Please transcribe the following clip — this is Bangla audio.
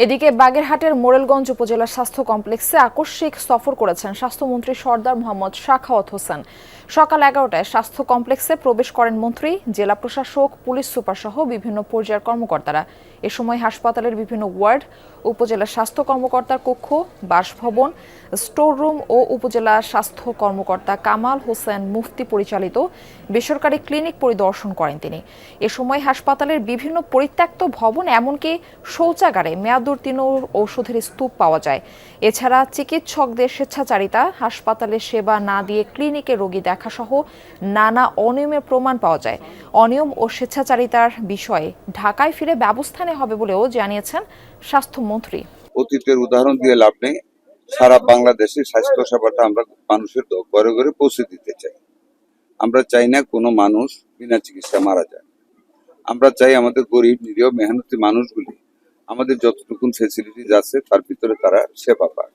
এদিকে বাগেরহাটের মোরেলগঞ্জ উপজেলা স্বাস্থ্য কমপ্লেক্সে আকস্মিক সফর করেছেন স্বাস্থ্যমন্ত্রী সরদার মোহাম্মদ সাখাওয়াত হোসেন। সকাল 11টায় স্বাস্থ্য কমপ্লেক্সে প্রবেশ করেন মন্ত্রী, জেলা প্রশাসক, পুলিশ সুপার সহ বিভিন্ন পর্যায়ের কর্মকর্তারা। এ সময় হাসপাতালের বিভিন্ন ওয়ার্ড, উপজেলা স্বাস্থ্য কর্মকর্তার কক্ষ, বাসভবন, স্টোর রুম ও উপজেলা স্বাস্থ্য কর্মকর্তা কামাল হোসেন মুফতি পরিচালিত বেসরকারি ক্লিনিক পরিদর্শন করেন তিনি। এ সময় হাসপাতালের বিভিন্ন পরিত্যক্ত ভবন, এমনকি শৌচাগারে মেয়াদোত্তীর্ণ ঔষধের স্তূপ পাওয়া যায়। এছাড়া চিকিৎসকদের স্বেচ্ছাচারিতা, হাসপাতালের সেবা না দিয়ে ক্লিনিকে রোগী দেখা সহ নানা অনিয়মের প্রমাণ পাওয়া যায়। অনিয়ম ও স্বেচ্ছাচারিতার বিষয়ে ঢাকায় ফিরে ব্যবস্থা নেওয়া হবে বলেও জানিয়েছেন স্বাস্থ্যমন্ত্রী। অতীতের উদাহরণ দিয়ে লাভ নেই। সারা বাংলাদেশে স্বাস্থ্য সেবাটা আমরা মানুষের ঘরে ঘরে পৌঁছে দিতে চাই। আমরা চাই না কোনো মানুষ বিনা চিকিৎসা মারা যায়। আমরা চাই আমাদের গরিব, নিরীহ, মেহনতি মানুষগুলি আমাদের যতটুকু ফেসিলিটিস আছে তার ভিতরে তারা সেবা পায়।